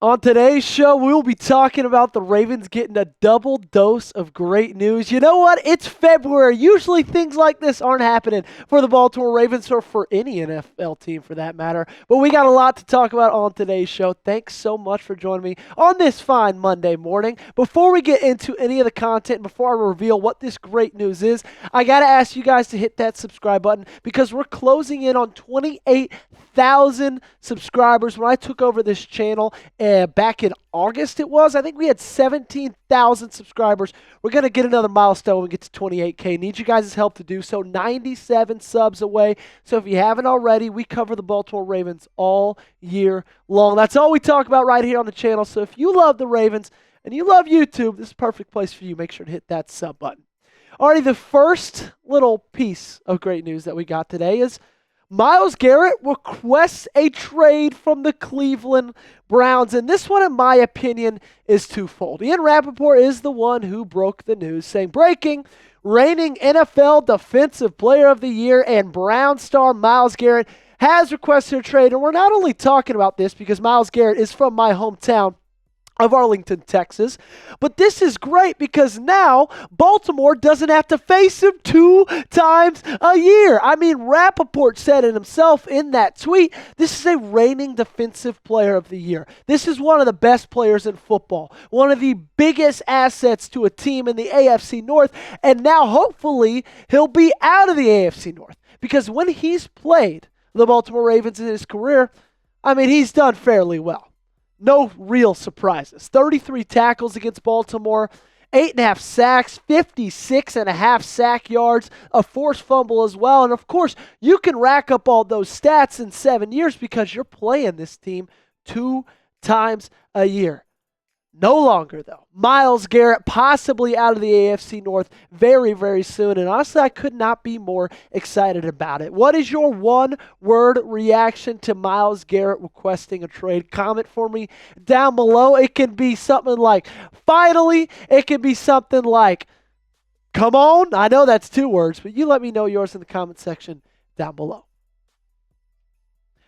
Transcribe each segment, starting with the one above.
On today's show, we will be talking about the Ravens getting a double dose of great news. You know what? It's February. Usually things like this aren't happening for the Baltimore Ravens or for any NFL team for that matter. But we got a lot to talk about on today's show. Thanks so much for joining me on this fine Monday morning. Before we get into any of the content, before I reveal what this great news is, I got to ask you guys to hit that subscribe button because we're closing in on 28,000 subscribers. When I took over this channel back in August I think we had 17,000 subscribers. We're going to get another milestone when we get to 28K. Need you guys' help to do so. 97 subs away. So if you haven't already, we cover the Baltimore Ravens all year long. That's all we talk about right here on the channel. So if you love the Ravens and you love YouTube, this is a perfect place for you. Make sure to hit that sub button. Alrighty, the first little piece of great news that we got today is Myles Garrett requests a trade from the Cleveland Browns, and this one, in my opinion, is twofold. Ian Rapoport is the one who broke the news, saying, breaking, reigning NFL Defensive Player of the Year and Brown star Myles Garrett has requested a trade. And we're not only talking about this because Myles Garrett is from my hometown of Arlington, Texas. But this is great because now Baltimore doesn't have to face him 2 times a year. I mean, Rapoport said it himself in that tweet. This is a reigning Defensive Player of the Year. This is one of the best players in football, one of the biggest assets to a team in the AFC North, and now hopefully he'll be out of the AFC North because when he's played the Baltimore Ravens in his career, I mean, he's done fairly well. No real surprises. 33 tackles against Baltimore, 8.5 sacks, 56.5 sack yards, a forced fumble as well. And of course, you can rack up all those stats in 7 years because you're playing this team 2 times a year. No longer, though. Myles Garrett possibly out of the AFC North very, very soon. And honestly, I could not be more excited about it. What is your one-word reaction to Myles Garrett requesting a trade? Comment for me down below. It can be something like, finally. It can be something like, come on. I know that's 2 words, but you let me know yours in the comment section down below.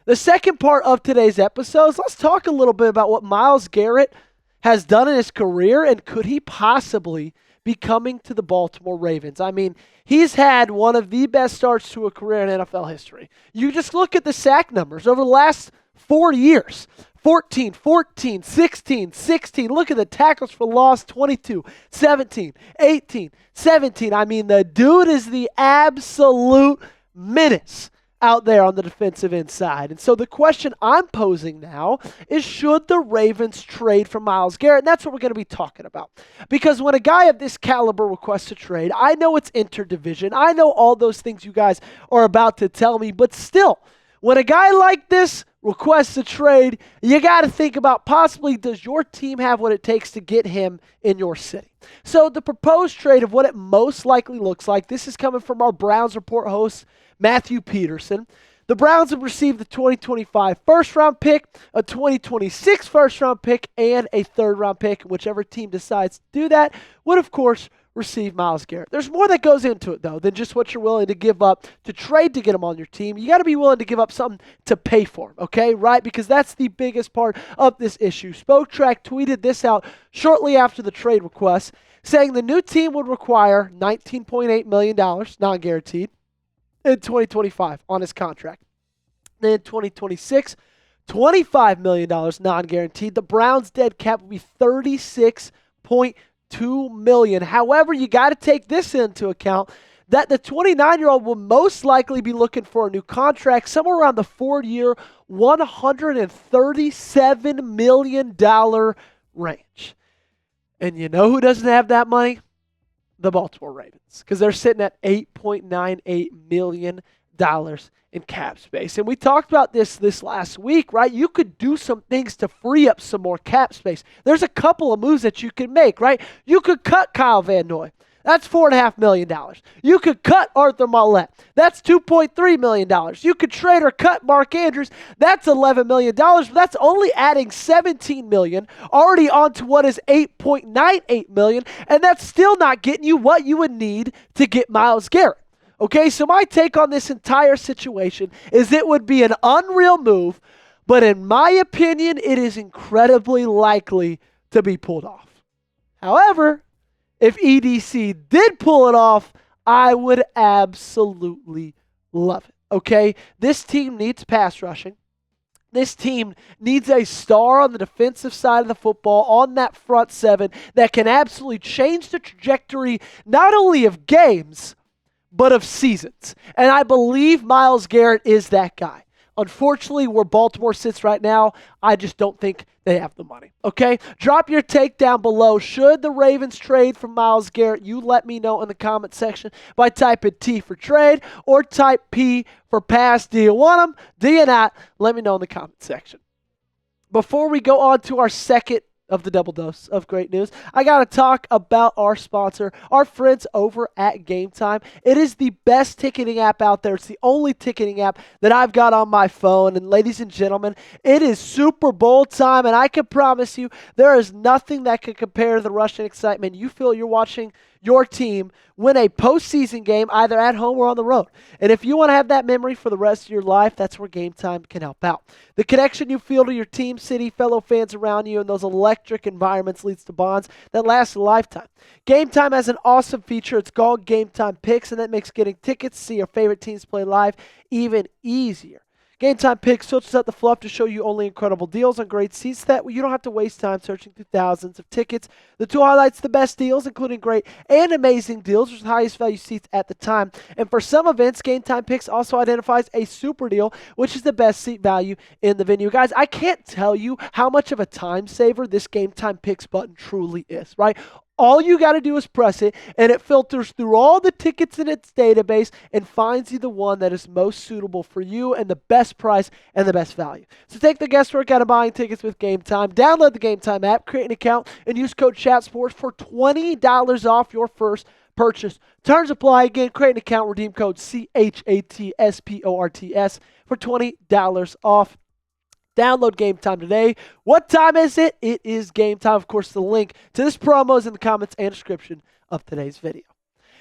The second part of today's episode is let's talk a little bit about what Myles Garrett has done in his career, and could he possibly be coming to the Baltimore Ravens? I mean, he's had one of the best starts to a career in NFL history. You just look at the sack numbers over the last 4 years. 14, 14, 16, 16. Look at the tackles for loss, 22, 17, 18, 17. I mean, the dude is the absolute menace out there on the defensive inside. And so the question I'm posing now is, should the Ravens trade for Myles Garrett? And that's what we're going to be talking about. Because when a guy of this caliber requests a trade, I know it's interdivision. I know all those things you guys are about to tell me. But still, when a guy like this requests a trade, you got to think about possibly, does your team have what it takes to get him in your city? So the proposed trade of what it most likely looks like, this is coming from our Browns Report host, Matthew Petersen. The Browns have received the 2025 first-round pick, a 2026 first-round pick, and a third-round pick. Whichever team decides to do that would, of course, receive Myles Garrett. There's more that goes into it, though, than just what you're willing to give up to trade to get him on your team. You got to be willing to give up something to pay for him, okay? Right? Because that's the biggest part of this issue. Spotrac tweeted this out shortly after the trade request, saying the new team would require $19.8 million, non-guaranteed, in 2025 on his contract. Then in 2026, $25 million non-guaranteed. The Browns' dead cap will be $36.2 million. However, you got to take this into account, that the 29-year-old will most likely be looking for a new contract somewhere around the 4-year, $137 million range. And you know who doesn't have that money? The Baltimore Ravens, because they're sitting at $8.98 million in cap space. And we talked about this last week, right? You could do some things to free up some more cap space. There's a couple of moves that you can make, right? You could cut Kyle Van Noy. That's $4.5 million. You could cut Arthur Maulet. That's $2.3 million. You could trade or cut Mark Andrews. That's $11 million. But that's only adding $17 million already onto what is $8.98 million. And that's still not getting you what you would need to get Myles Garrett. Okay, so my take on this entire situation is it would be an unreal move But in my opinion, it is incredibly likely to be pulled off. However, if EDC did pull it off, I would absolutely love it. Okay? This team needs pass rushing. This team needs a star on the defensive side of the football, on that front seven, that can absolutely change the trajectory not only of games, but of seasons. And I believe Myles Garrett is that guy. Unfortunately, where Baltimore sits right now, I just don't think they have the money. Okay? Drop your take down below. Should the Ravens trade for Myles Garrett? You let me know in the comment section by typing T for trade or type P for pass. Do you want them? Do you not? Let me know in the comment section. Before we go on to our second of the double dose of great news, I got to talk about our sponsor, our friends over at Game Time. It is the best ticketing app out there. It's the only ticketing app that I've got on my phone. And ladies and gentlemen, it is Super Bowl time, and I can promise you there is nothing that can compare to the rush and excitement you feel you're watching your team win a postseason game either at home or on the road. And if you want to have that memory for the rest of your life, that's where Game Time can help out. The connection you feel to your team, city, fellow fans around you, and those electric environments leads to bonds that last a lifetime. Game Time has an awesome feature. It's called Game Time Picks, and that makes getting tickets to see your favorite teams play live even easier. Game Time Picks filters out the fluff to show you only incredible deals on great seats. That way you don't have to waste time searching through thousands of tickets. The tool highlights the best deals, including great and amazing deals with highest value seats at the time. And for some events, Game Time Picks also identifies a super deal, which is the best seat value in the venue. Guys, I can't tell you how much of a time saver this Game Time Picks button truly is, right? All you got to do is press it, and it filters through all the tickets in its database and finds you the one that is most suitable for you and the best price and the best value. So take the guesswork out of buying tickets with Game Time. Download the Game Time app, create an account, and use code CHATSPORTS for $20 off your first purchase. Terms apply. Again, create an account, redeem code CHATSPORTS for $20 off. Download Game Time today. What time is it? It is game time. Of course, the link to this promo is in the comments and description of today's video.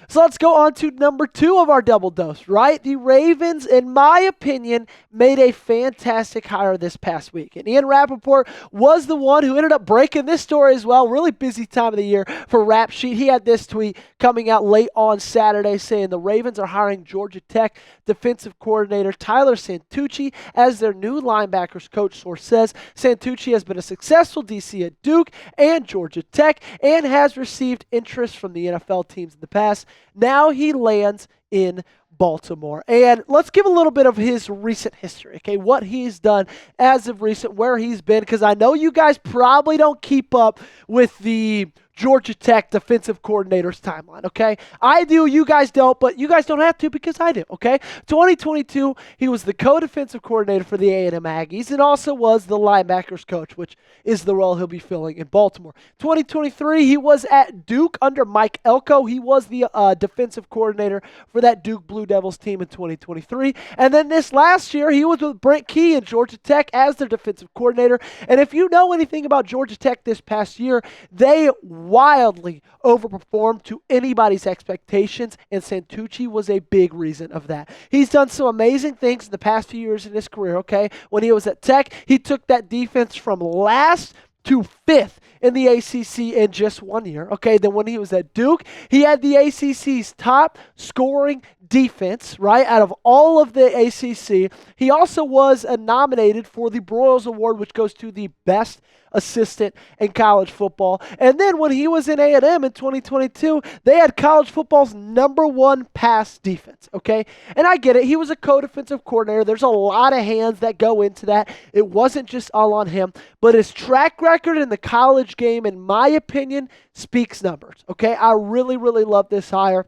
So let's go on to number 2 of our double dose, right? The Ravens, in my opinion, made a fantastic hire this past week. And Ian Rappaport was the one who ended up breaking this story as well. Really busy time of the year for Rap Sheet. He had this tweet coming out late on Saturday saying the Ravens are hiring Georgia Tech defensive coordinator Tyler Santucci as their new linebackers coach. Source says Santucci has been a successful DC at Duke and Georgia Tech and has received interest from the NFL teams in the past. Now he lands in Baltimore. And let's give a little bit of his recent history, okay? What he's done as of recent, where he's been, because I know you guys probably don't keep up with the Georgia Tech defensive coordinator's timeline, okay? I do, you guys don't, but you guys don't have to because I do, okay? 2022, he was the co-defensive coordinator for the A&M Aggies and also was the linebackers coach, which is the role he'll be filling in Baltimore. 2023, he was at Duke under Mike Elko. He was the defensive coordinator for that Duke Blue Devils team in 2023. And then this last year, he was with Brent Key and Georgia Tech as their defensive coordinator. And if you know anything about Georgia Tech this past year, they wildly overperformed to anybody's expectations, and Santucci was a big reason of that. He's done some amazing things in the past few years in his career, okay? When he was at Tech, he took that defense from last to 5th in the ACC in just 1 year, okay? Then when he was at Duke, he had the ACC's top scoring defense, right, out of all of the ACC. He also was nominated for the Broyles Award, which goes to the best assistant in college football. And then when he was in A&M in 2022, they had college football's #1 pass defense, okay? And I get it. He was a co-defensive coordinator. There's a lot of hands that go into that. It wasn't just all on him. But his track record in the college game, in my opinion, speaks numbers, okay? I really, really love this hire.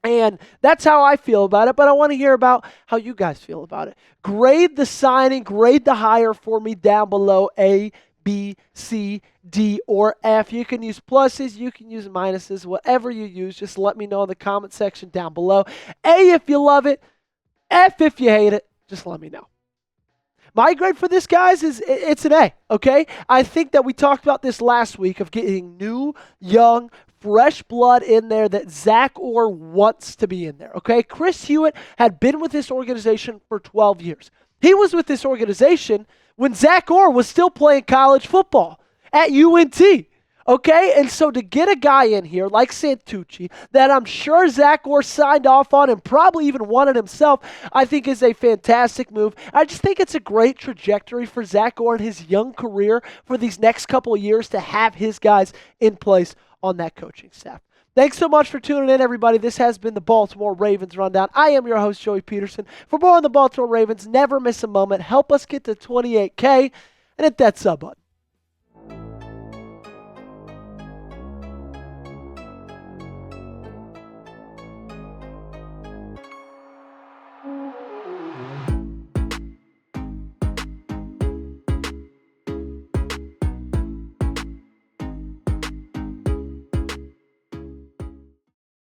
And that's how I feel about it, but I want to hear about how you guys feel about it. Grade the signing, grade the hire for me down below, A, B, C, D, or F. You can use pluses, you can use minuses, whatever you use. Just let me know in the comment section down below. A if you love it, F if you hate it. Just let me know. My grade for this, guys, is it's an A, okay? I think that we talked about this last week of getting new, young, fresh blood in there that Zach Orr wants to be in there, okay? Chris Hewitt had been with this organization for 12 years. He was with this organization when Zach Orr was still playing college football at UNT. Okay, and so to get a guy in here like Santucci that I'm sure Zach Orr signed off on and probably even wanted himself, I think is a fantastic move. I just think it's a great trajectory for Zach Orr and his young career for these next couple of years to have his guys in place on that coaching staff. Thanks so much for tuning in, everybody. This has been the Baltimore Ravens Rundown. I am your host, Joey Petersen. For more on the Baltimore Ravens, never miss a moment. Help us get to 28K and hit that sub button.